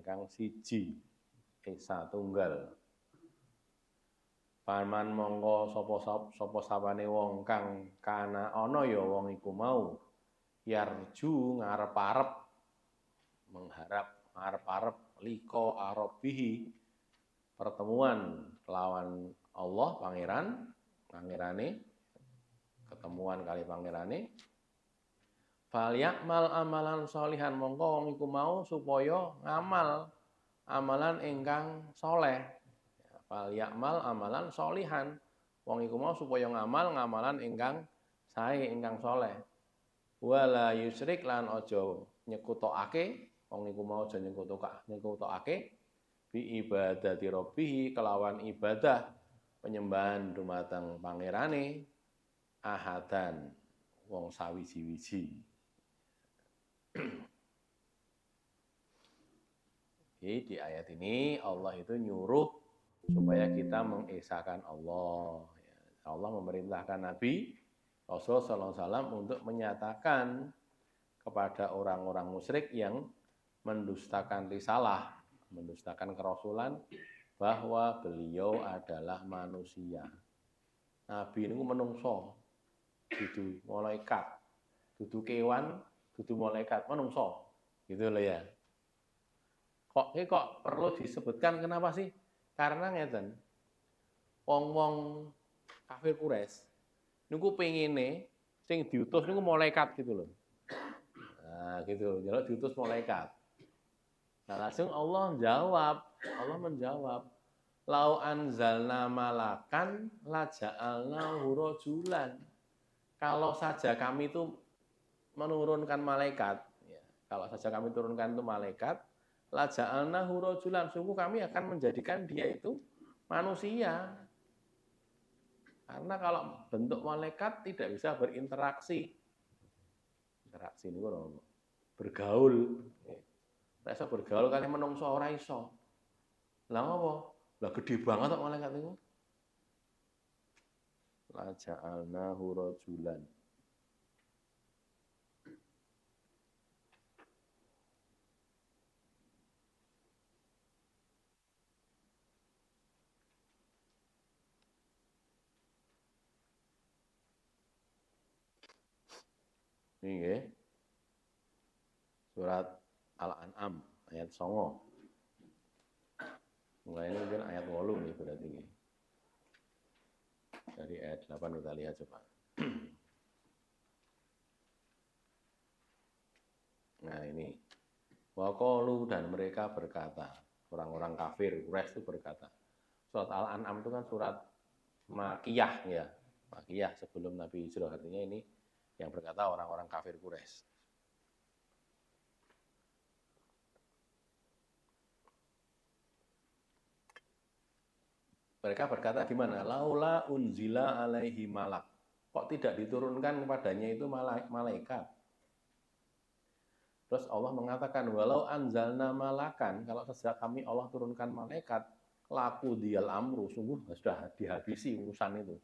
ingkang siji esa tunggal. Paman mongko sapa sapane wong kang kana ana ya wong iku mau yarju ngarep-arep mengharap ngarep-arep liko arabihi pertemuan kelawan Allah pangerane ketemuan kali pangerane fal yakmal amalan sholihan mongko wong iku mau supaya ngamal amalan ingkang soleh. Fal yakmal amalan sholihan wong iku mau supaya ngamal ngamalan ingkang sae ingkang soleh. Wala yusrik lan aja nyekutokake wong iku mau aja nyekutokake bi ibadati rabbih kelawan ibadah penyembahan dumateng pangerane ahadan wong sawiji-wiji. Jadi di ayat ini Allah itu nyuruh supaya kita mengesahkan Allah. Allah memerintahkan Nabi Rasul sallallahu alaihi wasallam untuk menyatakan kepada orang-orang musyrik yang mendustakan risalah, mendustakan kerasulan bahwa beliau adalah manusia. Nabi ini menungso, dudu malaikat, dudu kewan, dudu malaikat, menungso. Gitu loh ya. Kok perlu disebutkan kenapa sih? Karena ngeten. Wong-wong kafir Quraisy niku pengine sing diutus niku malaikat gitu loh. Nah, gitu. Jaluk diutus malaikat. Nah, langsung Allah menjawab, lau anzalna malakan la ja'alnahu rajulan. Kalau saja kami itu menurunkan malaikat, ya, kalau saja kami turunkan itu malaikat, la ja'alnahu rajulan, sungguh kami akan menjadikan dia itu manusia. Karena kalau bentuk malaikat tidak bisa berinteraksi. Interaksi ini bergaul. Ora iso bergaul kali menungso ora iso. Lah ngopo? Lah gede banget kok malaikat niku. La ja'alnahu rajulan. Ini nggih. Surat Al-An'am ayat 9. Mulai ini mungkin ayat 8 nih berarti ini. Dari ayat 8 kita lihat coba. Nah ini. Waqalu dan mereka berkata, orang-orang kafir, Quraisy itu berkata. Surat Al-An'am itu kan surat Makiyah ya. Makiyah sebelum Nabi hijrah, artinya ini yang berkata orang-orang kafir Quraisy. Mereka berkata gimana? Laula unzila alaihi malak. Kok tidak diturunkan kepadanya itu malaikat? Terus Allah mengatakan, walau anzalna malakan, kalau saja kami Allah turunkan malaikat, laku dial amru, sungguh sudah dihabisi urusan itu.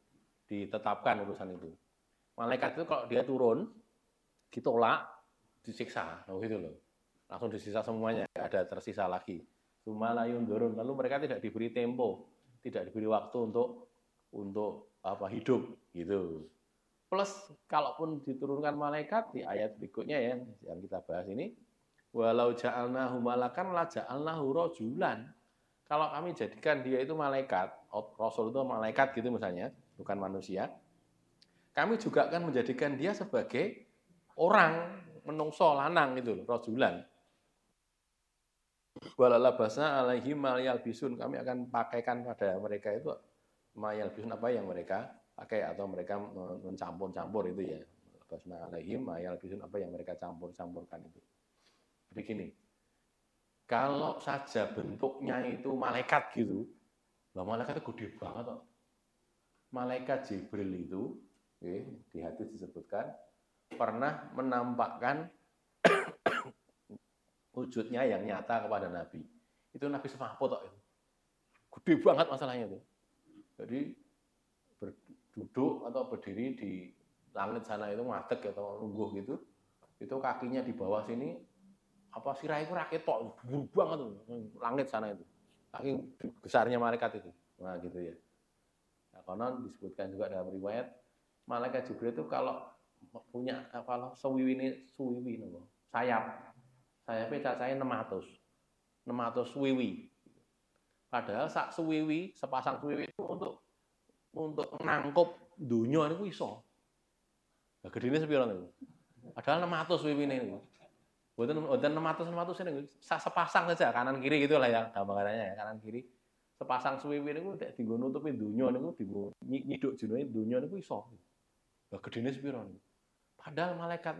Ditetapkan urusan itu. Malaikat itu kalau dia turun, ditolak, disiksa. Oh gitu loh. Langsung disiksa semuanya, tidak ada tersisa lagi. Sumalayun turun, lalu mereka tidak diberi tempo, tidak diberi waktu untuk hidup gitu. Plus kalaupun diturunkan malaikat di ayat berikutnya ya yang kita bahas ini, walau ja'alnahu malakan la ja'alnahu rajulan. Kalau kami jadikan dia itu malaikat, Rasul itu malaikat gitu misalnya, bukan manusia. Kami juga akan menjadikan dia sebagai orang menungso lanang gitu, rajulan. Walalabasna alaihim mayal bisun, kami akan pakaikan pada mereka itu mayal bisun apa yang mereka pakai atau mereka mencampur-campur itu ya. Labasna alaihim mayal bisun apa yang mereka campur-campurkan itu. Begini, kalau saja bentuknya itu malaikat gitu, lah malaikat itu gede banget kok. Malaikat Jibril itu, di hadis disebutkan, pernah menampakkan wujudnya yang nyata kepada Nabi. Itu Nabi semaput kok itu. Gede banget masalahnya itu. Jadi duduk atau berdiri di langit sana itu ngadeg atau lungguh gitu, itu kakinya di bawah sini apa sirah itu ra ketok, buru banget tuh, langit sana itu. Saking besarnya malaikat itu. Nah, gitu ya. Nah, konon disebutkan juga dalam riwayat malaikat Jibril itu kalau punya apa suwiwi sayap. Sayapnya cacahnya 600 suwiwi. Padahal sak suwiwi, sepasang suwiwi itu untuk nangkep dunia niku iso. Lah gedene sepiro niku? Padahal 600 suwiwine niku. Mboten 600 ini sepasang saja kanan kiri gitulah ya gambarannya ya kanan kiri sepasang suwiwi niku nek dienggo nutupi donya niku dienggo nyiduk jenenge donya niku iso. Lah gedene sepiro niku. Padahal malaikat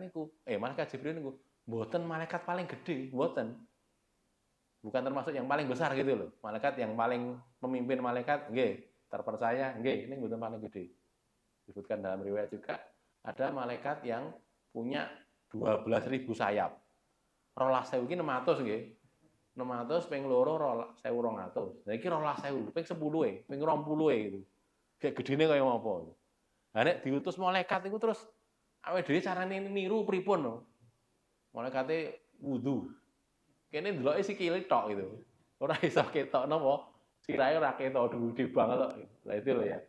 Jibril niku mboten malaikat paling gede, mboten. Bukan termasuk yang paling besar gitu loh. Malaikat yang paling memimpin malaikat nggih, terpercaya nggih, ini mboten paling gede. Disebutkan dalam riwayat juga ada malaikat yang punya 12.000 sayap. 12.000 iki 600 nggih. 600 ping loro 1.200. Lah iki 12.000 ping 10-e, ping 20-e gitu. Kayak gedene kaya apa. Lah nek diutus malaikat iku terus awake dhewe carane niru pripun no. Malaikate wudu. Kene ndeloke sikile tok gitu. Ora iso ketok napa sirahe ora ketok gede banget kok. Lah itu loh ya.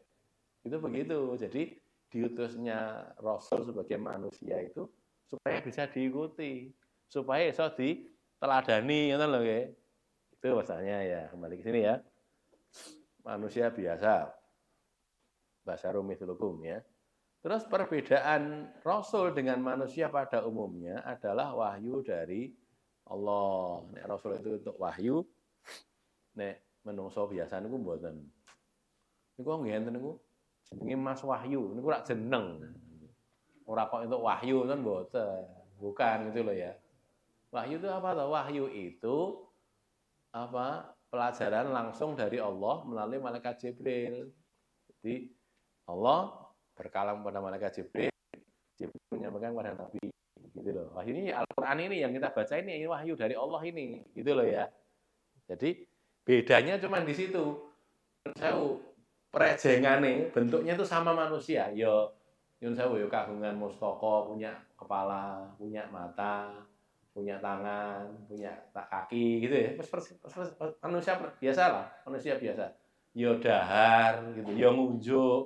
Itu begitu. Jadi diutusnya Rasul sebagai manusia itu supaya bisa diikuti. Supaya iso diteladani ngoten lho nggih. Itu masalahnya ya. Kembali ke sini ya. Manusia biasa. Basyarum mithlukum ya. Terus perbedaan Rasul dengan manusia pada umumnya adalah wahyu dari Allah. Nek Rasul itu untuk wahyu, nek menungso biasa niku mboten. Niku nggih enten niku jenenge Mas Wahyu, niku rak jeneng. Ora kok untuk wahyu kan mboten. Bukan gitu loh ya. Wahyu itu apa toh? Wahyu itu apa? Pelajaran langsung dari Allah melalui malaikat Jibril. Jadi Allah berkalam kepada malaikat Jibril, Jibril menyampaikan kepada Nabi. Gitu loh. Wahyu ini Al-Qur'an ini yang kita baca ini wahyu dari Allah ini. Gitu loh ya. Jadi bedanya cuma di situ. Sewu prejengane bentuknya itu sama manusia. Yo nyun sewu yo kagungan mustaka, punya kepala, punya mata, punya tangan, punya kaki gitu ya. Manusia biasa lah, manusia biasa. Yo dahar gitu, yo ngunjuk,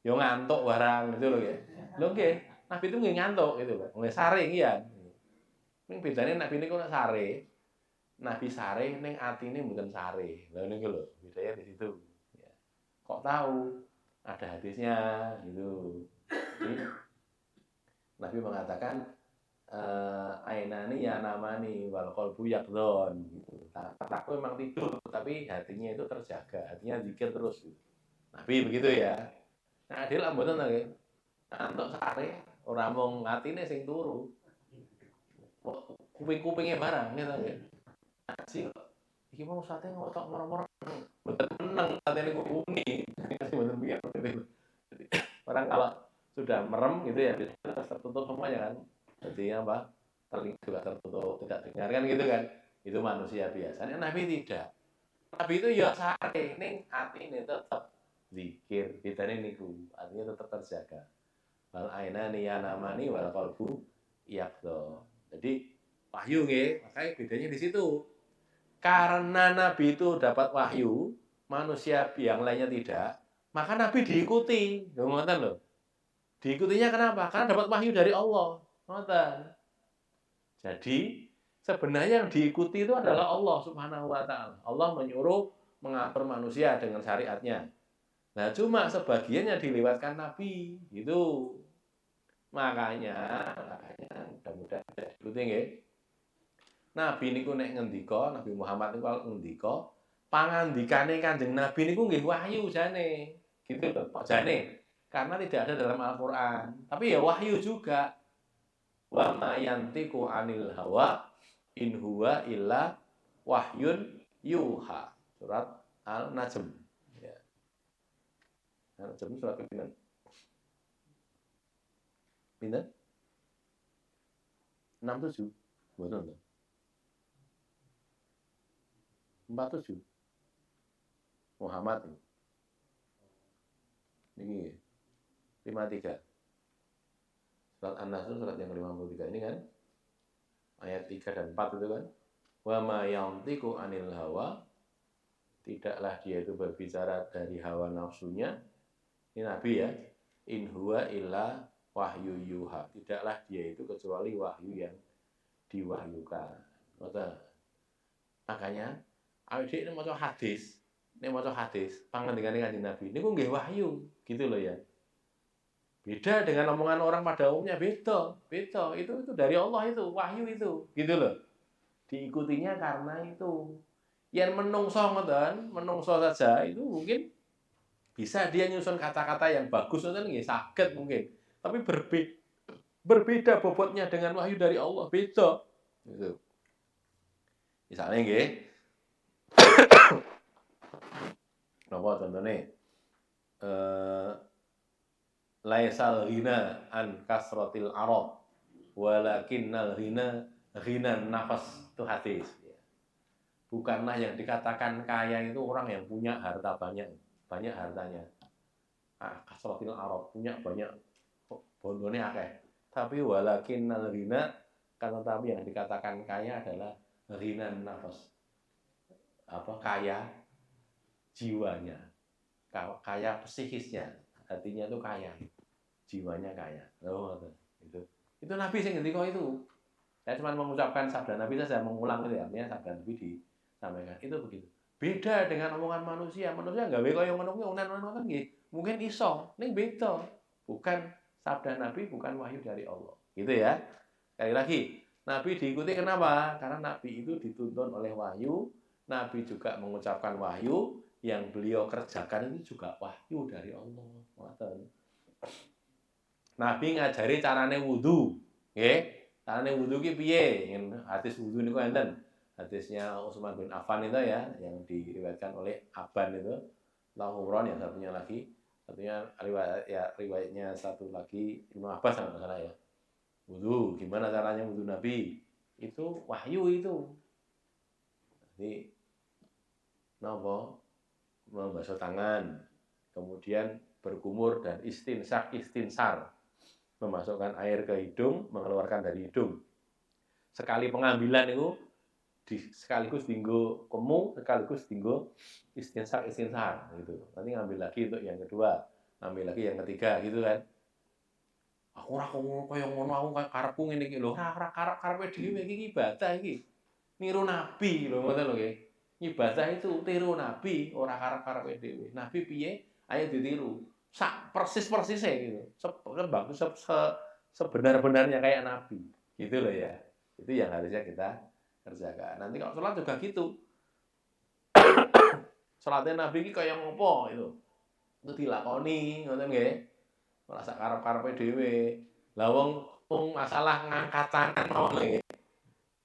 yo ngantuk barang gitu loh ya. Lho nggih, Nabi itu nggih ngantuk gitu loh. Nggih sare iya. Ning bedane Nabi niku nek sare, Nabi sare ning atine mboten sare. Lha niku lho, bedanya di situ. Ya. Kok tahu? Ada hadisnya gitu. Jadi, Nabi mengatakan ainani ya namani wal qalbu yaqdon gitu. Mataku memang tidur tapi hatinya itu terjaga, hatinya zikir terus gitu. Nabi begitu ya. Nah, adil mboten to nggih. Antuk sare ora mung atine sing turu. Kuping-kupinge barang gitu nggih. Ngaji kok. Iki mau sate ngotok moro-moro. Mboten meneng satene kupinge. Mboten pikir gitu. Orang kalau sudah merem gitu ya tertutup semuanya kan. Jadi apa? Telinga juga tertutup, tidak dengar kan gitu kan. Itu manusia biasanya. Nabi tidak. Nabi itu ya sare ning atine tetep zikir. Bedane niku, artinya tetap terjaga. Wal ainani ya namani wal qalbu yaqdha. Jadi wahyu nggih, makanya bedanya di situ. Karena Nabi itu dapat wahyu, manusia yang lainnya tidak, maka Nabi diikuti. Lho ngoten lho. Diikutinya kenapa? Karena dapat wahyu dari Allah. Ngoten. Jadi sebenarnya yang diikuti itu adalah Allah Subhanahu wa taala. Allah menyuruh mengatur manusia dengan syariatnya. Nah, cuma sebagiannya dilewatkan Nabi, gitu. Makanya mudah-mudahan diikuti nggih. Nabi niku nek ngendika, Nabi Muhammad niku ngendika, pangandikane Kanjeng Nabi niku nggih wahyu jane. Gitu loh, kok jane? Karena tidak ada dalam Al-Qur'an. Tapi ya wahyu juga. Wa ma yantiqu 'anil hawa in huwa illa wahyun yuha. Surat Al-Najm. Ya. Al-Najm surat ke-9. Pinten? 67. Mboten to. 47. Muhammad ini. Ini 53. Surat An-Nas itu surat yang ke-53 ini kan. ayat 3 dan 4 itu kan. Wa ma yantiqu anil hawa, tidaklah dia itu berbicara dari hawa nafsunya. Ini Nabi ya. In huwa illa wahyu yuha. Tidaklah dia itu kecuali wahyu yang diwahyukan. Makanya awake dhewe nek maca hadis, pangandikane Kanjeng Nabi niku nggih wahyu, gitu loh ya. Beda dengan omongan orang pada umumnya, beda. Itu dari Allah itu, wahyu itu, gitu loh. Diikutinya karena itu. Yang menungso saja itu mungkin bisa dia nyusun kata-kata yang bagus ngoten nggih saged mungkin. Tapi berbeda bobotnya dengan wahyu dari Allah, beda. Gitu. Misalnya nggih, napa contohnya? Laisal ghina an kasratil arad walakinnal ghina nafas, itu hadis. Bukanlah yang dikatakan kaya itu orang yang punya harta banyak hartanya. Kasratil arad, punya banyak bondone akeh. Tapi walakinnal ghina, kan tetapi yang dikatakan kaya adalah ghina nafas. Kaya jiwanya, kaya psikisnya, hatinya itu kaya, jiwanya kaya. Itu Nabi sing ngendika itu. Saya cuma mengucapkan sabda Nabi saja, mengulang itu ya, artinya sabda Nabi disampaikan. Itu begitu. Beda dengan omongan manusia. Manusia nggak beda yang ngono nggih. Mungkin iso, ning beda. Bukan sabda Nabi, bukan wahyu dari Allah. Gitu ya. Sekali lagi, Nabi diikuti kenapa? Karena Nabi itu dituntun oleh wahyu. Nabi juga mengucapkan wahyu, yang beliau kerjakan itu juga wahyu dari Allah. Nabi ngajari carane wudu, nggih. Carane wudu ki piye? Hadis wudu niku enten. Hadisnya Utsman bin Affan itu ya, yang diriwayatkan oleh Aban itu. Lahumron yang satunya lagi. Satunya riwayatnya satu lagi Ibnu Abbas kalau salah ya. Wudu, gimana caranya wudu Nabi? Itu wahyu itu. Jadi napa? Membasuh tangan, kemudian berkumur dan istinsar. Memasukkan air ke hidung, mengeluarkan dari hidung. Sekali pengambilan itu sekaligus dinggo kemu, sekaligus dinggo istinsar gitu. Nanti ngambil lagi untuk yang kedua, ngambil lagi yang ketiga gitu kan. Aku ora koyo ngono, aku karepku ngene iki lho, ora karepe dhewe iki ibadah iki. Niru Nabi lho, ngoten lho nggih. Ibadah itu tiru Nabi, ora karep-karepe dhewe. Nabi piye? Ayo ditiru. Sak persis-persisnya gitu. Sebenar-benarnya kayak Nabi. Gitu loh ya. Itu yang harusnya kita kerjakan. Nanti kalau sholat juga gitu. Sholatnya Nabi ini kayak ngopo itu. Itu dilakoni, ngoten nggih. Ora sak karep-karepe dhewe. Lah wong masalah ngangkat tangan mawon nggih.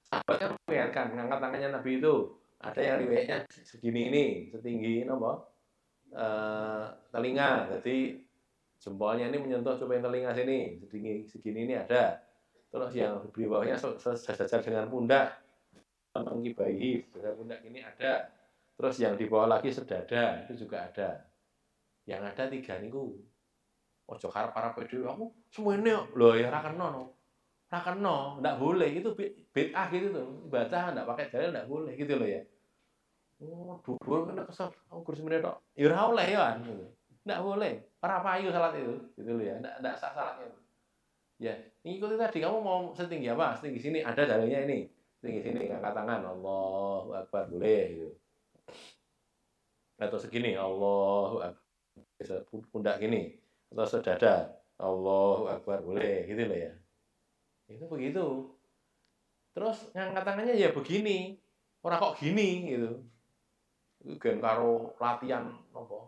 Sahabatnya membiarkan ngangkat tangannya Nabi itu. Ada yang riwayatnya segini ini, setinggi napa? Telinga. Jadi jempolnya ini menyentuh cuping telinga sini, segini ini ada. Terus yang di bawahnya sejajar dengan pundak, mengkibahi sejajar pundak ini ada. Terus yang di bawah lagi sedada, itu juga ada. Yang ada 3 niku. Ojo karep-karep dhewe aku semuanya lho ya ora kena no. Ora kena, ndak boleh, itu bid'ah gitu tuh. Ibadah ndak pakai dalil ndak boleh gitu loh ya. Oh, dhuwur kena kesel, ukur semene tok. Ya ora oleh ya gitu. Ndak boleh. Ora payu salat itu, gitu loh ya. Ndak sah salatnya itu. Ya, ngikuti tadi kamu mau setinggi apa? Setinggi sini ada dalilnya ini. Setinggi sini angkat tangan, Allahu Akbar boleh gitu. Atau segini, Allahu Akbar. Pundak gini atau sedada, Allahu Akbar boleh gitu loh ya. Itu begitu. Terus ngangkat tangannya ya begini. Ora kok gini gitu. Itu gen karo latihan apa?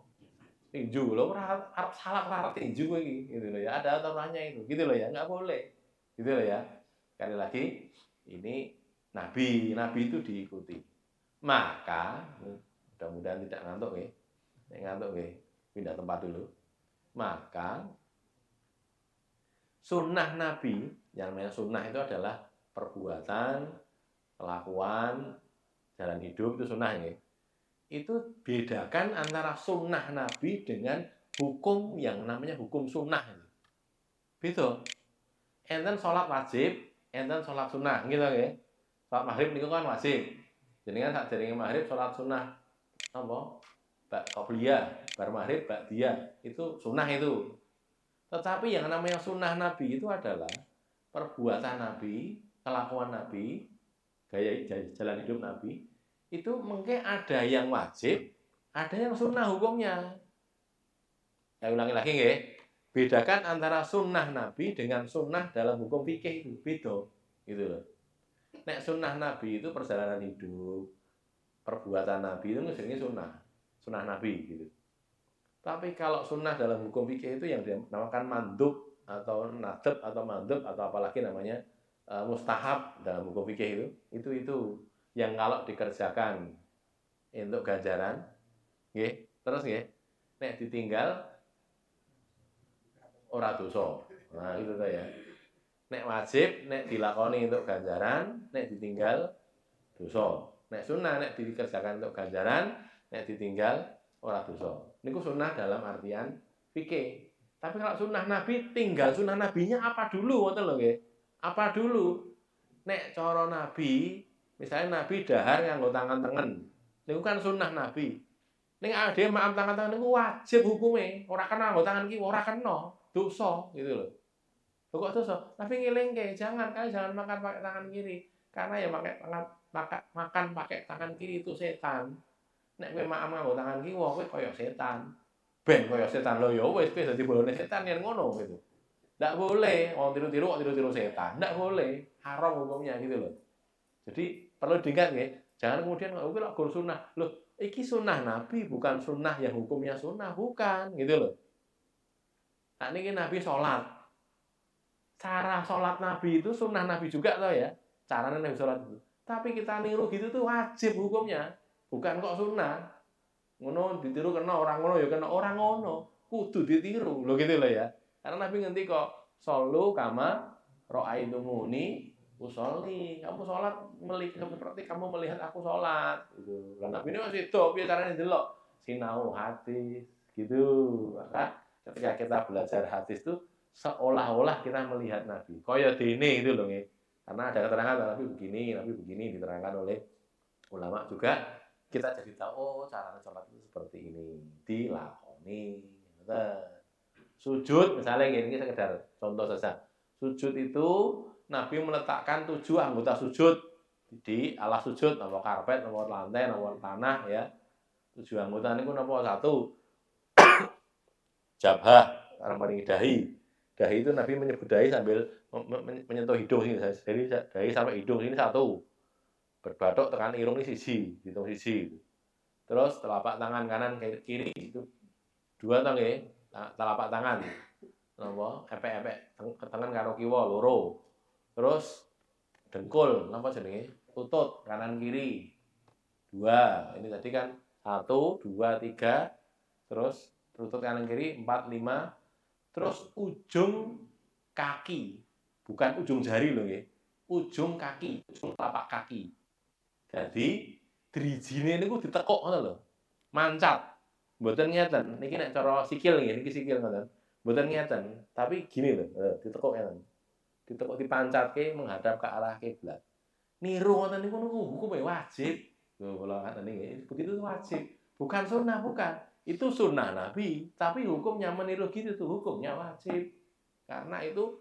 Tinju lho, ora arep salat ora tinju kowe iki gitu loh ya. Ada aturannya itu, gitu loh ya. Enggak boleh. Gitu loh ya. Sekali lagi, ini Nabi itu diikuti. Maka mudah-mudahan tidak ngantuk ya. Nek ngantuk ya, pindah tempat dulu. Maka sunnah Nabi, yang namanya sunnah itu adalah perbuatan, kelakuan, jalan hidup itu sunnah ya. Itu bedakan antara sunnah Nabi dengan hukum yang namanya hukum sunnah. Beda. Enten sholat wajib, enten sholat sunnah gitu nggih. Sholat maghrib niku kan wajib. Jenengan sakderenge maghrib sholat sunnah apa? Qobliyah, bar maghrib ba'diyah. Itu sunnah itu. Tetapi yang namanya sunnah Nabi itu adalah perbuatan Nabi, kelakuan Nabi, gaya jalan hidup Nabi, itu mungkin ada yang wajib, ada yang sunnah hukumnya. Saya ulangi lagi nggih. Bedakan antara sunnah Nabi dengan sunnah dalam hukum fikih itu beda, gitu loh. Nek sunnah Nabi itu perjalanan hidup, perbuatan Nabi itu jenenge sunnah Nabi gitu. Tapi kalau sunnah dalam hukum fikih itu yang dinamakan mandub atau nadab atau mandub atau apalagi namanya mustahab dalam hukum fikih itu yang kalau dikerjakan untuk ganjaran, nggih, terus nggih, nek ditinggal ora dosa. Nah, itu tuh ya. Nek wajib, nek dilakoni untuk ganjaran, nek ditinggal dosa. Nek sunnah, nek dikerjakan untuk ganjaran, nek ditinggal ora dosa. Niku sunnah dalam artian fikih. Tapi kalau sunnah Nabi, tinggal sunnah Nabinya apa dulu, ngoten lho nggih. Apa dulu? Nek cara Nabi, misalnya Nabi dahar nganggo tangan tengen. Niku kan sunnah Nabi. Ning awake dhewe maam tangan tengen niku wajib hukume, ora kena nganggo tangan kiwa, ora kena, dosa gitu loh. Kok dosa? Tapi ngelingke, jangan makan pakai tangan kiri. Karena ya makan pakai tangan kiri itu setan. Nek kowe maam nganggo tangan kiwa, kowe kaya setan. Ben kaya setan lho ya wis kowe dadi bolone setan yen ngono gitu. Ndak boleh, wong tiru-tiru setan. Ndak boleh, haram hukumnya gitu loh. Jadi perlu diingat nggih, jangan kemudian kowe lak gur sunnah. Loh, iki sunnah Nabi bukan sunnah yang hukumnya sunnah, bukan gitu loh. Nah niki Nabi sholat. Cara sholat Nabi itu sunnah Nabi juga toh ya. Caranya Nabi sholat itu. Tapi kita niru gitu tuh wajib hukumnya. Bukan kok sunnah. Ngono ditiru kena orang ngono ya kena orang ngono. Kudu ditiru. Loh gitu loh ya. Karena Nabi ngerti kok solu kama ra'aitumuni usolli. Kamu sholat seperti kamu melihat aku sholat. Gitu. Lah Nabi ini masih itu. Biar caranya delok. Sinau hadis. Gitu. Maka ketika kita belajar hadis tuh seolah-olah kita melihat Nabi. Kaya dene itu loh nggih. Karena ada keterangan Nabi begini diterangkan oleh ulama juga. Kita jadi tahu oh caranya sholat itu seperti ini, dilakoni. Sujud misalnya ini sekedar contoh saja. Sujud itu Nabi meletakkan 7 anggota sujud di alas sujud, nomor karpet, nomor lantai, nomor tanah ya. 7 anggota ini nomor 1 jabhah, orang paling dahi. Dahi itu Nabi menyebut dahi sambil menyentuh hidung sini. Jadi dahi sampai hidung ini 1. Berbatok tekan irung ini siji, hitung siji. Terus telapak tangan kanan kiri itu 2 to nggih. Telapak tangan. Napa? Epek-epek tangan karo kiwa loro. Terus dengkul napa jenenge? Tutut kanan kiri. 2. Ini tadi kan 1, 2, 3. Terus tutut kanan kiri 4, 5. Terus ujung kaki, bukan ujung jari loh ya, ujung kaki, ujung telapak kaki. Jadi drijine niku ditekuk ngono lho. Mancat. Mboten ngeten. Niki nek cara sikil nggih, niki sikil ngoten. Mboten ngeten, tapi gini lho, ditekuk ngeten. Ditekuk dipancatke menghadap ke arah kiblat. Niru ngoten niku hukume wajib. Lho kula ngaten niki, begitu wajib. Bukan sunnah, bukan. Itu sunnah Nabi, tapi hukumnya meniru gitu tuh hukumnya wajib. Karena itu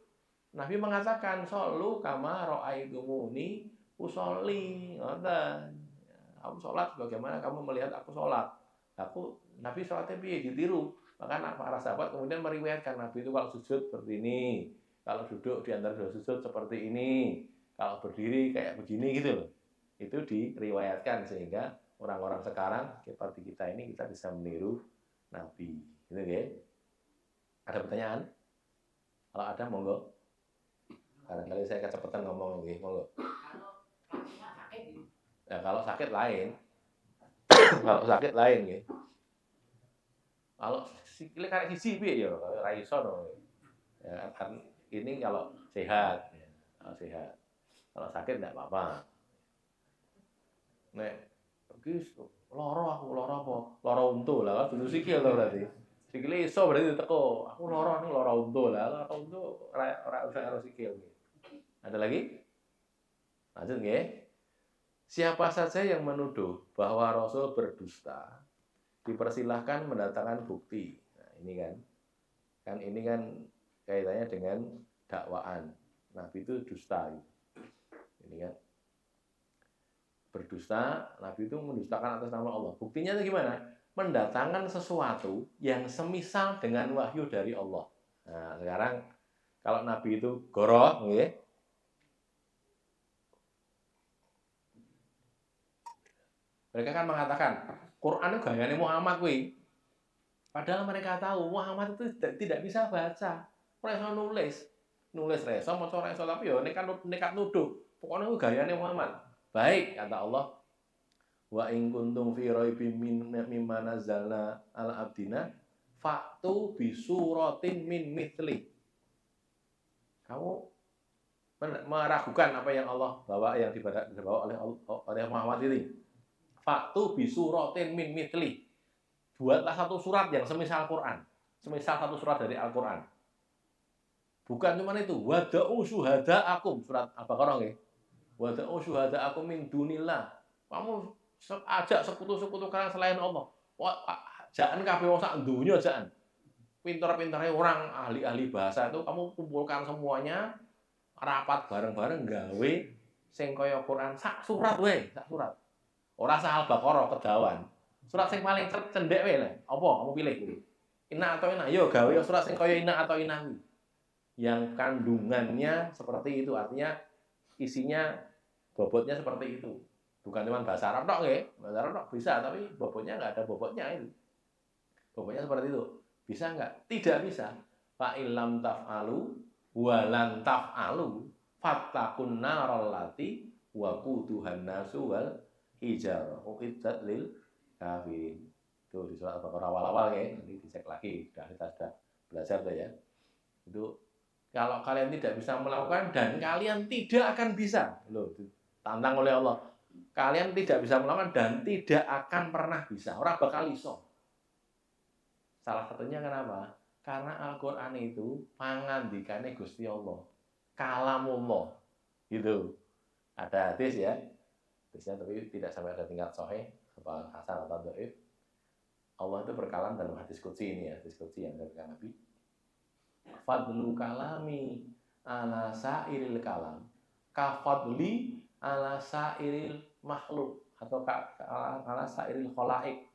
Nabi mengatakan solu kama ra'aitumuni usolli. Ngoten. Kamu sholat bagaimana kamu melihat aku sholat. Nabi sholatnya piye ditiru. Maka para sahabat kemudian meriwayatkan Nabi itu kalau sujud seperti ini, kalau duduk di antara dua sujud seperti ini, kalau berdiri kayak begini gitu loh. Itu diriwayatkan sehingga orang-orang sekarang seperti kita ini kita bisa meniru Nabi. Gitu ya. Ada pertanyaan? Kalau ada monggo. Barangkali saya kecepatan ngomong nggih, monggo. Ya kalau sakit lain. Kalau sakit lain nggih. Kalau sikile karek siji piye ya ora iso no. Ya kan ini kalau sehat ya. Kalau sehat. Kalau sakit enggak apa-apa. Nek iki loro apa? Loro untu lah, kudu sikil to berarti. Sikile iso berarti teko. Aku loro untu lah. Loro untu ora usah karo sikil. Ada lagi? Lanjut nggih. Siapa saja yang menuduh bahwa Rasul berdusta, dipersilahkan mendatangkan bukti. Nah, ini kan ini kan kaitannya dengan dakwaan. Nabi itu dusta. Ini kan berdusta, Nabi itu mendustakan atas nama Allah. Buktinya itu gimana? Mendatangkan sesuatu yang semisal dengan wahyu dari Allah. Nah, sekarang kalau Nabi itu goroh, mereka kan mengatakan Quran itu gayanya Muhammad kuwi. Padahal mereka tahu Muhammad itu tidak bisa baca, reso nulis reso, maca reso, tapi ya nekat nuduh. Pokoknya itu gayanya Muhammad. Baik, kata Allah, wa in kuntum fi raibim mimma nazzalna ala abdina fa'tu bi suratin min mithli. Kamu meragukan apa yang Allah bawa, yang dibawa oleh Muhammad ini. Fa'tu bi suratin min mithli. Buatlah satu surat yang semisal Quran, semisal satu surat dari Al-Quran. Bukan cuma itu, wada'u syuhada'akum, surat Al-Baqarah nggih. Wada'u syuhada'akum min dunillah. Kamu ajak sekutu-sekutu kalian selain Allah. Wah, jangan kabeh wong sak donya jangan. Pinter-pinternya orang ahli-ahli bahasa itu kamu kumpulkan semuanya, rapat bareng-bareng gawe sing kaya Quran sak surat wae, sak surat. Ora sah Al-Baqarah kedawan. Surat sing paling cendek wae lah. Apa kamu pilih kuwi? Inna atau inna? Yo gawe surat sing kaya inna atau inna kuwi. Yang kandungannya seperti itu, artinya isinya bobotnya seperti itu. Bukan cuma bahasa Arab tok nggih. Bahasa Arab tok bisa, tapi bobotnya enggak ada bobotnya itu. Bobotnya seperti itu. Bisa enggak? Tidak bisa. Fa illam taf'alu wa lan taf'alu fattaqun naral lati wa quduhan nasu wal hijarah. Uiddat lil kafirin. Itu di surat Al-Baqarah awal-awal ya. Nanti dicek lagi. Kita sudah belajar tuh ya. Itu kalau kalian tidak bisa melakukan dan kalian tidak akan bisa. Loh, tantang oleh Allah. Kalian tidak bisa melakukan dan tidak akan pernah bisa. Orang bakal iso. Salah satunya kenapa? Karena Al-Quran itu pangandikane Gusti Allah. Kalamullah. Gitu. Ada hadis ya. Hadisnya tapi tidak sampai ada tingkat sahih apa hasan atau dhaif. Allah itu berkalam dalam hadis qudsi ini ya, hadis qudsi yang dari Nabi. Fadlu kalami ala sairil kalam kafadli ala sairil makhluk atau ala sairil khalaik.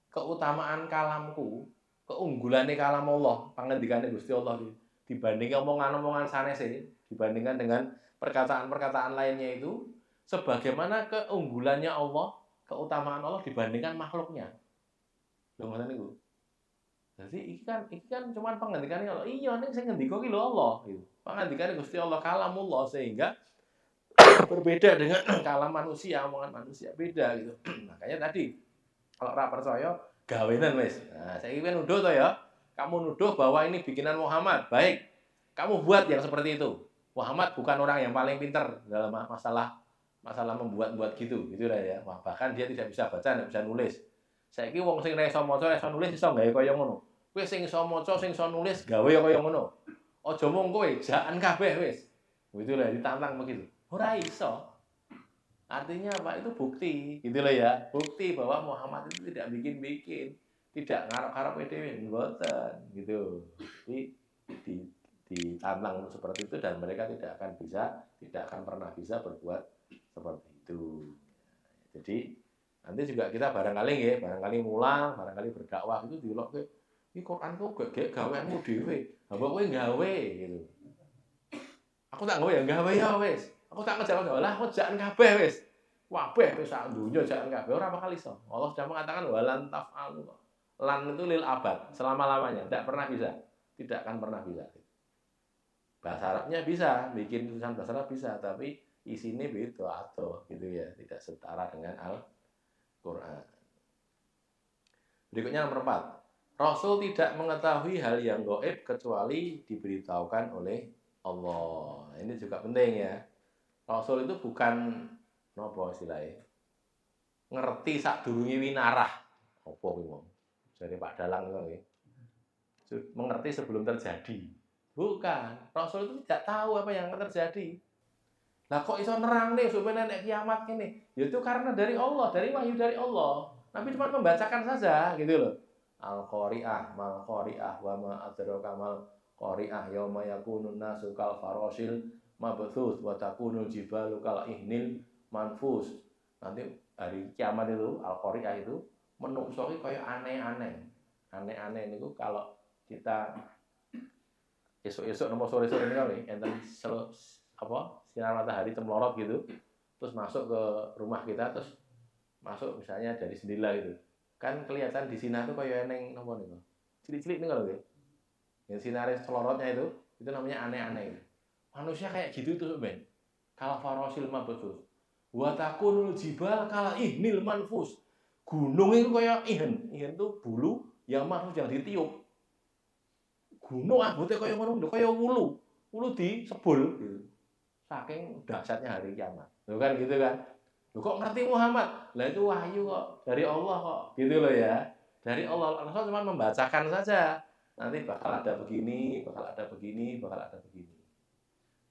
Keutamaan kalamku, keunggulannya kalam Allah, pangendikane Gusti Allah dibandingkan omongan-omongan sanese, dibandingkan dengan perkataan-perkataan lainnya itu, sebagaimana keunggulannya Allah, keutamaan Allah dibandingkan makhluknya. Lho ngoten niku. Jadi iki kan cuma pangandikane Allah. Iya ning sing ngendika ki lho Allah gitu. Pangandikane Gusti Allah kalamullah sehingga berbeda dengan kalam manusia, omongan manusia beda gitu. Makanya tadi kalau ora percaya gawenan wis. Nah, saiki kan nuduh to ya. Kamu nuduh bahwa ini bikinan Muhammad. Baik. Kamu buat yang seperti itu. Muhammad bukan orang yang paling pintar dalam masalah membuat-buat gitu lah ya. Bahkan dia tidak bisa baca, tidak bisa nulis. Saiki wong sing ora iso maca, ora iso nulis iso gawe kaya ngono. Kowe sing iso maca, sing iso nulis gawe kaya ngono. Aja mung kowe, jakan kabeh wis. Gitu lah ditantang begitu. Ora iso. Artinya apa? Itu bukti, gitu loh ya. Bukti bahwa Muhammad itu tidak bikin-bikin, tidak ngarep-ngarep dhewe, mboten, gitu. Jadi ditantang seperti itu dan mereka tidak akan pernah bisa berbuat seperti itu. Jadi nanti juga kita barangkali mulang, barangkali berdakwah itu dilok ke iki Quran kok gek gaweanmu dhewe. Apa kowe gawe gitu. Aku tak gawe ya gawe ya wis. Aku tak ngejak lah ngejakan kabeh wis. Kabeh wis sak donya jakan kabeh ora bakal iso. Allah sudah mengatakan walan taf'alu. Lan itu lil abad, selama-lamanya, tidak pernah bisa. Tidak akan pernah bisa. Bahasa Arabnya bisa, bikin tulisan bahasa Arab bisa, tapi isinya beda atau gitu ya, tidak setara dengan Al-Qur'an. Berikutnya nomor 4. Rasul tidak mengetahui hal yang gaib kecuali diberitahukan oleh Allah. Ini juga penting ya. Rasul itu bukan napa istilahnya ngerti sadurunge winarah. Apa kuwi wong? Jare Pak Dalang kuwi. Mengerti sebelum terjadi. Bukan. Rasul itu tidak tahu apa yang akan terjadi. Lah kok iso nerang nih supaya nek kiamat ini? Ya itu karena dari Allah, dari wahyu dari Allah. Nabi cuma membacakan saja gitu loh. Al-Qari'ah, mal Qari'ah wa ma adraka mal Qari'ah yauma yakunun nasu kal farosil mabthus wa takunul jibalu kal ihnil manfus. Nanti hari kiamat itu Al-Qari'ah itu menungso kayak aneh-aneh. Aneh-aneh niku kalau kita esok-esok nomor sore-sore ini kali enten apa sinar matahari temlorot gitu terus masuk ke rumah kita terus masuk misalnya dari jendela gitu kan kelihatan di sini tuh kayak eneng nopo nih cilik-cilik nih kalau gitu yang sinar selorotnya itu namanya aneh-aneh manusia kayak gitu tuh ben kalau farosil mabthus wa takunul jibal kala ihnil manfus gunung itu kayak ihen tuh bulu yang manfus yang ditiup gunung anggotnya kayak ngono kayak wulu disebul gitu saking dahsyatnya hari kiamat. Loh kan gitu kan. Loh kok ngerti Muhammad? Lah itu wahyu kok dari Allah kok. Gitu loh ya. Dari Allah. Rasul cuma membacakan saja. Nanti bakal ada begini, bakal ada begini, bakal ada begini.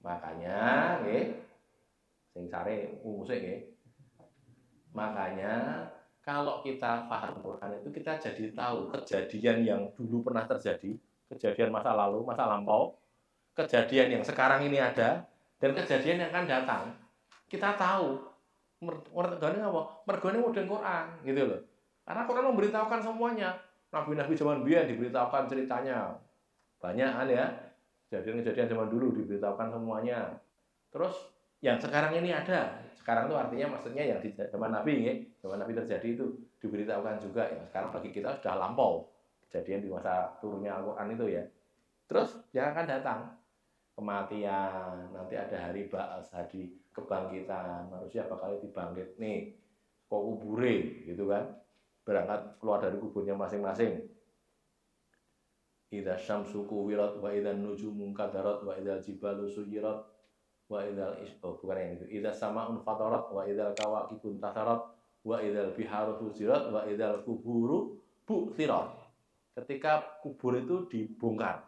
Makanya, nggih, sing sare ngusik nggih. Makanya kalau kita paham Quran itu kita jadi tahu kejadian yang dulu pernah terjadi, kejadian masa lalu, masa lampau, kejadian yang sekarang ini ada, dan kejadian yang akan datang. Kita tahu mergane apa? Mergane mudeng Quran gitu loh. Karena Quran memberitahukan semuanya. Nabi-nabi zaman biyen diberitahukan ceritanya. Banyak ya. Kejadian-kejadian zaman dulu diberitahukan semuanya. Terus yang sekarang ini ada. Sekarang itu artinya maksudnya yang di zaman Nabi ya. Zaman Nabi terjadi itu diberitahukan juga. Yang sekarang bagi kita sudah lampau. Kejadian di masa turunnya Al-Quran itu ya. Terus yang akan datang kematian, nanti ada hari ba'as, hari kebangkitan, manusia bakal dibangkit nih, kok kubure gitu kan, berangkat keluar dari kuburnya masing-masing. Idza syamsu kuwirat wa idzan nujumu kadarat wa idzal jibalu suyirat wa idzal bukan yang itu. Idza sama'un fatarat wa idzal kawakibun tasarat wa idzal biharu fujirat wa idzal kuburu bu'thirat. Ketika kubur itu dibongkar,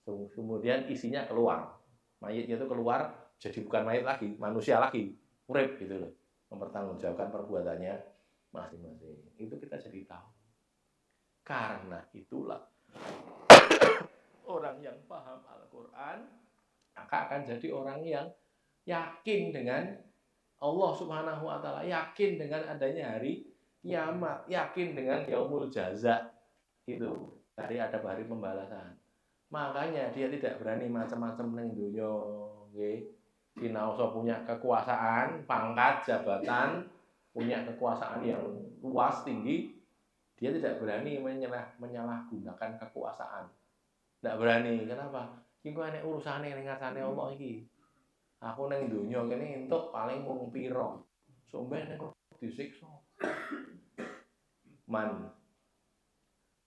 kemudian isinya keluar, mayitnya itu keluar jadi bukan mayit lagi, manusia lagi, urip gitu loh, mempertanggungjawabkan perbuatannya masing-masing. Itu kita jadi tahu. Karena itulah orang yang paham Al-Quran maka akan jadi orang yang yakin dengan Allah Subhanahu wa Ta'ala, yakin dengan adanya hari kiamat, yakin dengan yaumul jaza itu, hari ada hari pembalasan. Makanya dia tidak berani macam-macam ning donya, nggih. Sinaosa punya kekuasaan, pangkat, jabatan, punya kekuasaan yang luas tinggi, dia tidak berani menyalahgunakan kekuasaan. Tidak berani. Kenapa? Iki kok enek urusane ning ngarsane Allah iki. Aku ning donya kene entuk paling mung pira. Somben nek disiksa. Man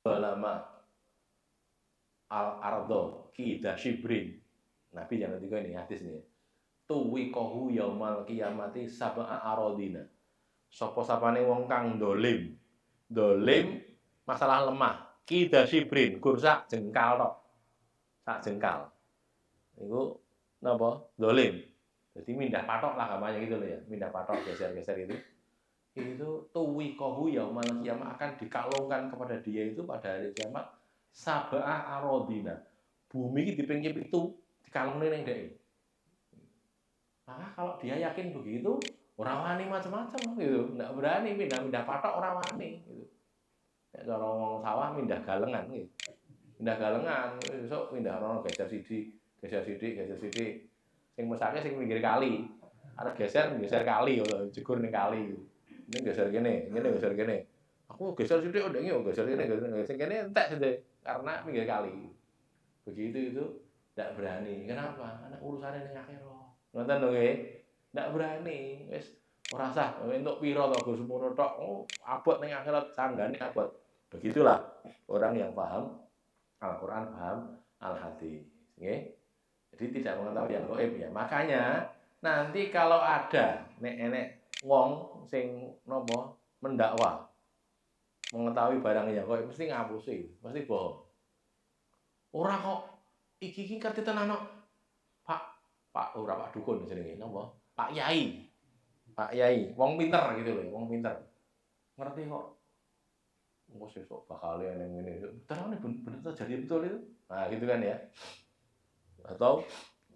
balama al-ardo kida shibrin. Nabi jangan tiga ini hadis nih. Tuwi kohu yaumal kiamati sab'a arodina. Sopo sapane wong kang dolim. Dolim masalah lemah. Kida shibrin, kursak jengkal tok. Sak jengkal. Itu napa? Dolim. Jadi mindah patok lah gamanya gitu loh ya. Mindah patok geser-geser itu. Itu tuwi kohu yaumal kiamat akan dikalungkan kepada dia itu pada hari kiamat sab'a arodina. Bumi ini dipengki pitu dikalungin ning dhek. Maka kalau dia yakin begitu, orang wani macam-macam gitu, nggak berani pindah-pindah patok orang wani gitu. Nek cara ngomong sawah pindah galengan gitu. Pindah galengan, besok pindah rono geser sidik, geser sidik, geser sidik. Sing mesake sing pinggir kali. Arep geser kali jegur ning kali gitu. Ini geser kene, ngene geser kene. Aku geser sidik ndek yo geser kene, sing kene entek sithik karena pinggir kali. Begitu itu tidak berani. Kenapa? Karena urusannya ning akhirat. Ngoten lho nggih. Ndak berani. Wis ora sah entuk pira to Gus semono tok. Oh, abot ning akhirat sanggane abot. Begitulah orang yang paham Al-Qur'an, paham Al-Hadis. Nggih. Jadi tidak mengetahui yang gaib ya. Makanya nanti kalau ada nek wong sing napa mendakwa mengetahui barang yang gaib mesti ngapusi, mesti bohong. Ora kok iki kerti tenan kok. Pak ora Pak dukun jenenge napa? Pak Yai, wong pinter gitu loh, wong pinter. Ngerti kok. Engko sesuk bakal yang ngene. Terus bener terjadi betul itu. Nah, gitu kan ya. Atau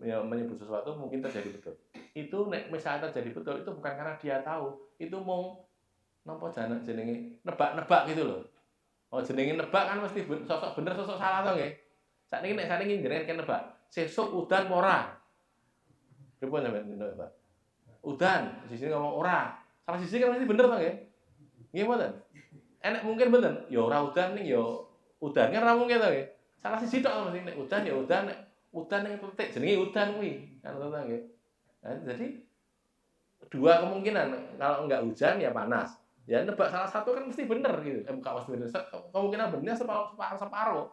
ya, menyebut sesuatu mungkin terjadi betul. Itu nek misalnya terjadi betul itu bukan karena dia tahu, itu mau napa jenenge nebak-nebak gitu loh. Oh jenenge nebak kan mesti sosok bener sosok salah to nggih. Sakniki jenengan kan nebak. Sesuk udan ora. Pripun sampeyan nebak? Udan, sisi ngomong ora. Salah sisi kan mesti bener to nggih. Nggih mboten? Enek mungkin mboten? Ya ora udan ning ya udan kan ora mungkin to nggih. Salah sisi tok mesti nek udan ya udan, nek udan ning titik jenenge udan kuwi. Kan to nggih. Nah, jadi dua kemungkinan, kalau enggak hujan ya panas. Ya nebak salah satu kan mesti bener gitu. Bukan mesti bener. Kemungkinan bener separuh.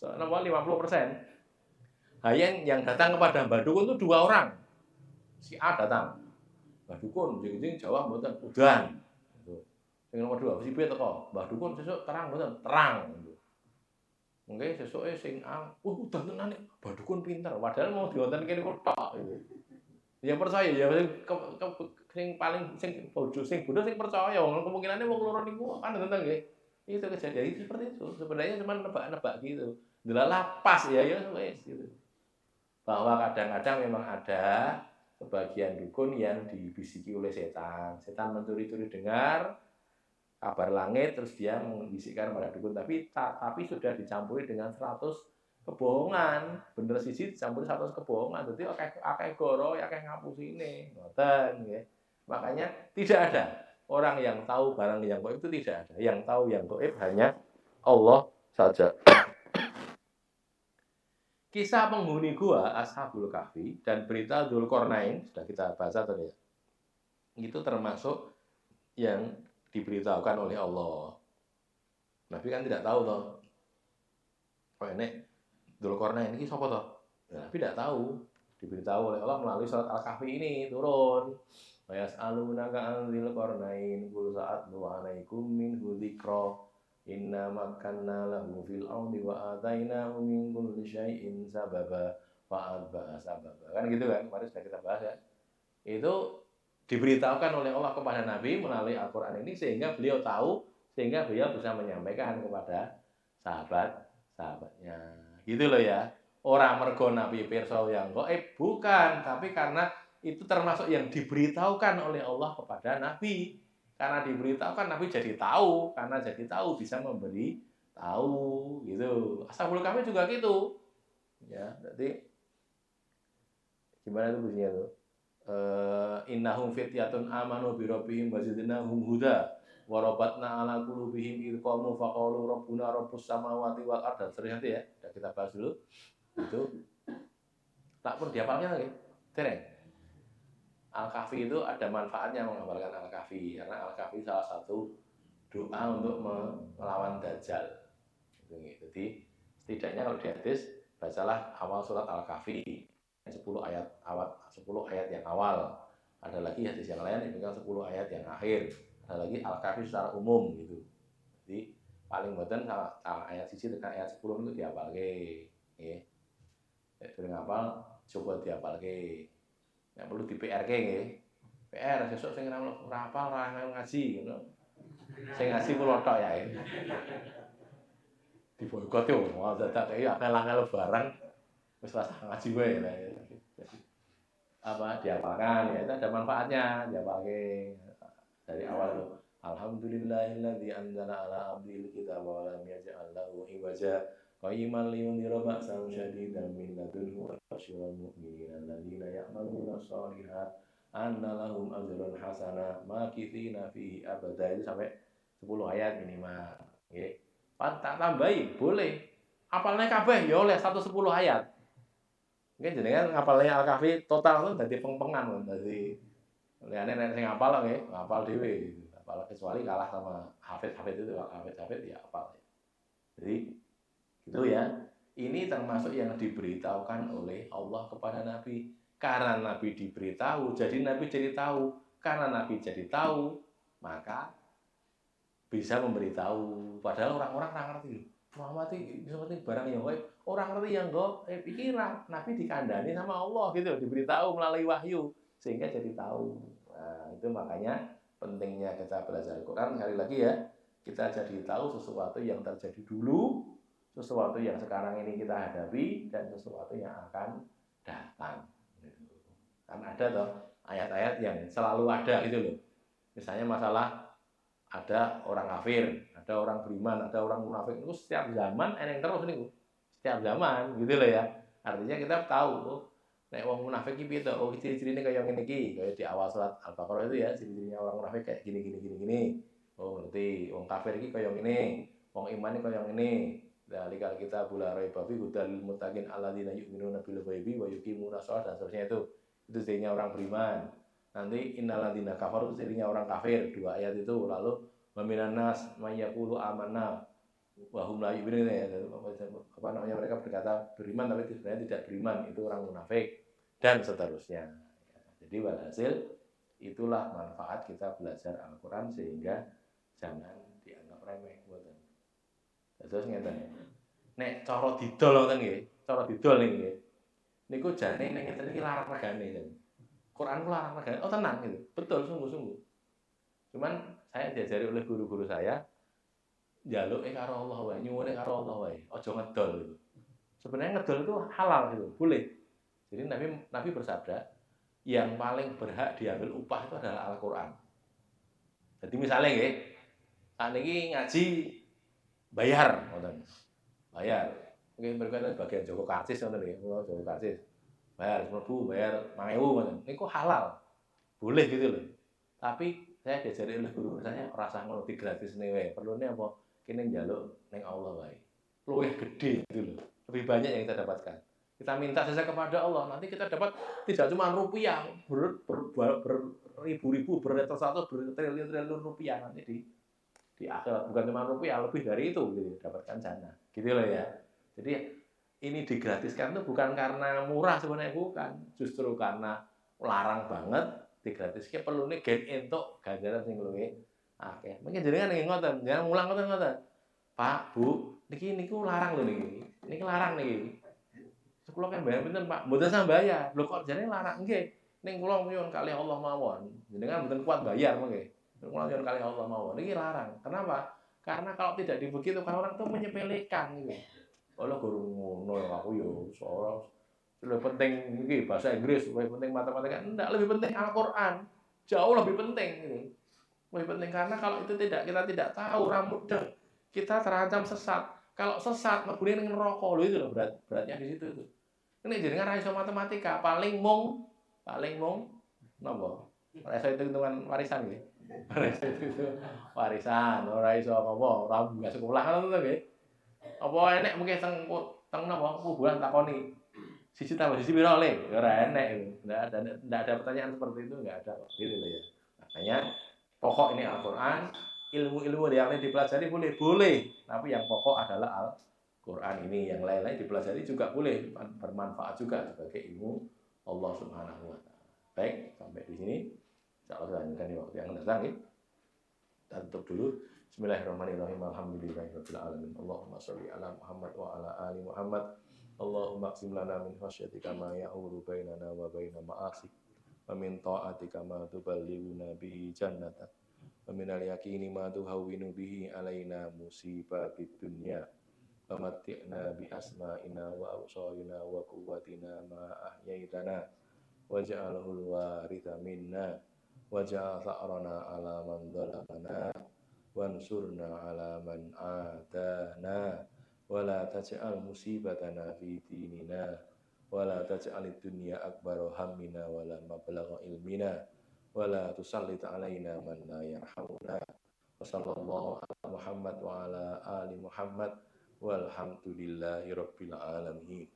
50%. Nah, yang datang kepada Mbah Dukun itu dua orang. Si A datang. Mbah Dukun, jeng Jawa mboten udan. Gitu. Yang nomor dua, si B teko. Mbah Dukun sesuk terang mboten? Terang. Gitu. Mungkin sesuke sing A, udan tenan nek Mbah Dukun pinter. Padahal mau diwonten kene kok tok. Gitu. Yang percaya ya sing paling sing bodoh sing percaya kemungkinannya wong loro niku kan tentang nggih. Itu kejadian itu seperti itu. Sebenarnya cuma nebak-nebak gitu. Delalah pas ya wis gitu. Bahwa kadang-kadang memang ada sebagian dukun yang dibisiki oleh setan. Setan mencuri-curi dengar kabar langit terus dia membisikkan pada dukun tapi sudah dicampuri dengan 100 kebohongan, bener sisi dicampur 100 kebohongan, jadi akeh goro, akeh ngapusine, ngoten nggih. Makanya tidak ada orang yang tahu barang yang gaib itu tidak ada. Yang tahu yang gaib hanya Allah saja. Kisah penghuni gua Ashabul Kahfi dan berita Dzulqarnain sudah kita baca tadi ya. Itu termasuk yang diberitahukan oleh Allah. Nabi kan tidak tahu toh. Oh ini Dzulqarnain ini sapa toh? Ya, Nabi tidak tahu. Diberitahu oleh Allah melalui surat Al-Kahfi ini turun. Wa yas'alunaka 'an Dzulqarnain qul sa'atlu 'alaikum minhu dzikra. Inna makanna lahu fil ardi wa atainahu min kulli syai'in sababa fa atba'a sababa. Kan gitu kan? Kemarin sudah kita bahas ya. Itu diberitahukan oleh Allah kepada Nabi melalui Al-Qur'an ini sehingga beliau tahu, sehingga beliau bisa menyampaikan kepada sahabatnya. Gitu loh ya. Orang mergo Nabi pirsa yang gaib bukan, tapi karena itu termasuk yang diberitahukan oleh Allah kepada Nabi. Karena diberitahukan Nabi jadi tahu, karena jadi tahu bisa memberi tahu gitu. Ashabul Kahfi juga gitu. Ya, jadi gimana itu bunyinya tuh? Innahum fityatun amanu bi rabbihim wa zidnahum huda. Warabatna ala qulubihim idh qamu faqalu rabbuna rabbus samawati wal ardh. Terus nanti ya, udah kita bahas dulu. Itu tak pun dihafalnya lagi. Tereng. Al-Kahfi itu ada manfaatnya menghafalkan Al-Kahfi karena Al-Kahfi salah satu doa untuk melawan Dajjal. Jadi setidaknya kalau di hadis bacalah awal surat Al-Kahfi 10 ayat yang awal. Ada lagi hadis yang lain yang pegang 10 ayat yang akhir. Ada lagi Al-Kahfi secara umum gitu. Jadi paling boten ayat siji tekan ayat 10 itu dihafalke. Nggih. Sering hafal coba dihafalke. Nek perlu di PR-ke nggih. PR sesuk sing ora hafal ora ngaji ngono. Sing ngaji kula tok ya. Diboikot yo, mau dadak kaya akal-akal barang wis rasa ngaji wae lah. Apa dihafalkan ya itu ada manfaatnya dihafalke dari awal tuh. Alhamdulillahilladzi anzala ala abdil kitaba wa lam yaj'al lahu iwaja qayyiman liyundhira ba'san syadidan min ladunhu wa yubashshiral mu'minina alladziina ya'maluna shalihat anna lahum ajran hasanah makitsina fihi abada. Itu sampai 10 ayat minimal nggih. Tak tambahi boleh. Apalnya kabeh ya oleh 110 ayat. Mungkin jenengan ngapalnya Al-Kahfi total itu dadi peng-pengan dadi liyane nek sing ngapal nggih, ngapal dhewe. Apal kecuali kalah sama hafid itu, hafid ya apal. Jadi gitu ya. Ini termasuk yang diberitahukan oleh Allah kepada Nabi. Karena Nabi diberitahu, jadi Nabi jadi tahu. Karena Nabi jadi tahu, maka bisa memberitahu. Padahal orang-orang nggak ngerti. Muhammad itu seperti barang yang gaib. Orang ngerti yang gaib. Pikiran Nabi dikandani sama Allah gitu, diberitahu melalui wahyu. sehingga jadi tahu. Nah, itu makanya pentingnya kita belajar Al-Quran. Sekali lagi ya, kita jadi tahu sesuatu yang terjadi dulu, sesuatu yang sekarang ini kita hadapi, dan sesuatu yang akan datang. Kan ada toh ayat-ayat yang selalu ada gitu loh. Misalnya masalah ada orang kafir, ada orang beriman, ada orang munafik, itu setiap zaman eneng terus nih, setiap zaman gitu loh ya. Artinya kita tahu, oh, nek wong munafik iki piye to? Oh, ciri-cirine kaya ngene iki. Kayak di awal surat Al-Baqarah itu ya, ciri-cirinya orang munafik kayak gini gini gini gini. Oh, ngerti. Wong kafir iki kaya ngene, wong iman iki kaya ngene. Dzalikal kitabul la raiba fihi hudal lil muttaqin alladzina yu'minuna bil ghaibi wa yuqimuna shalah dan seterusnya itu. Itu cirinya orang beriman. Nanti innalladzina kafaru itu cirinya orang kafir. Dua ayat itu. Lalu wa minan nas may yaqulu amanna wahum la yu'minun ya, apa namanya, mereka berkata beriman tapi sebenarnya tidak beriman, itu orang munafik dan seterusnya. Jadi walhasil itulah manfaat kita belajar Al-Quran, sehingga jangan dianggap remeh. Terus ngeten, nek cara didol ngoten nggih, cara didol nggih niku jane nek ngeten iki larang regane. Quran ku larang regane. Oh tenang gitu. Betul, sungguh-sungguh. Cuman saya diajari oleh guru-guru saya, njaluk karo Allah wae, nyuwune karo Allah wae, aja ngedol gitu. Sebenarnya ngedol itu halal gitu, boleh. Jadi Nabi bersabda, yang paling berhak diambil upah itu adalah Al-Qur'an. Jadi misalnya nggih, sakniki ngaji bayar ngoten. Bayar. Mungkin berkata bagian Joko Karsis ngoten nggih, Joko Karsis. Bayar 10.000, bayar 5.000 ngoten. Niku halal. Boleh gitu loh. Tapi saya diajari oleh guru saya ora usah ngono digratisne wae. Perlune apa? Kene njaluk ning Allah wae. Luwih gede gitu loh. Lebih banyak yang kita dapatkan. Kita minta saja kepada Allah, nanti kita dapat tidak cuma rupiah, beribu-ribu, beratus-ratus, bertriliun-triliun rupiah nanti di akhirat. Bukan cuma rupiah, lebih dari itu gitu, dapatkan jannah. Gitu loh ya. Jadi ini digratiskan itu bukan karena murah sebenarnya, bukan. Justru karena larang banget digratiske, perlune gen entuk ganjaran sing luwih akeh. Mungkin jenengan nggih ngoten, jangan mulang ngoten. Pak, Bu, niki niku larang lho niki. Niki larang niki. Kula kan bayar pinten, Pak? Mboten usah bayar. Lho kok jane larang? Nggih. Ning kula nyuwun kalih Allah mawon. Jenengan mboten kuat bayar mengke. Kula nyuwun kalih Allah mawon. Niki larang. Kenapa? Karena kalau tidak dibegitukan orang tuh menyepelekan gitu. Kalau guru ngono ya aku yo soal lebih penting iki bahasa Inggris, lebih penting matematika. Enggak, lebih penting Al-Qur'an. Jauh lebih penting gitu. Lebih penting karena kalau itu kita tidak tahu, mudah kita terancam sesat. Kalau sesat mlebu ning neraka lho, itu loh beratnya di situ itu. Ini jenengan ra iso matematika, paling mung napa? Ora iso hitung-hitungan warisan nggih. Ora iso itu warisan, ora iso apa, ora bunga sekolah ngono to nggih. Apa enek mungkin teng napa kuburan takoni. Siji tambah siji piro le? Ora enek itu. Enggak ada pertanyaan seperti itu, enggak ada. Gitu loh ya. Makanya pokok ini Al-Qur'an, ilmu-ilmu yang lain dipelajari boleh, tapi yang pokok adalah Al-Qur'an ini. Yang lain-lain dipelajari juga boleh, bermanfaat juga sebagai ilmu Allah Subhanahu wa taala. Baik, sampai di sini. Insyaallah lanjutkan di waktu yang akan datang ya. Kita tutup dulu. Bismillahirrahmanirrahim. Alhamdulillahirabbil alamin. Allahumma shalli ala Muhammad wa ala ali Muhammad. Allahumma aqsim lana min khasyatika ma ya'ulu bainana wa baina ma'asik. Wa min ta'atika ma tuballighuna bihi jannatak. Wa min al-yaqini ma tuhawwinu bihi alaina musibatid dunya. Wa matti'na bi asma'ina wa absarina wa quwwatina ma ahyaitana. Waj'alhu al-waritha minna. Waj'al tha'rana ala man dhalamana. Wansurna ala man adana. Wala taj'al musibatana fi dinina. Wala taj'alid dunya akbar hammina wala mablagha ilmina. Wala tusallit alaina man la yarhamuna. Wa sallallahu ala Muhammad wa ala ali Muhammad walhamdulillahi rabbil alamin.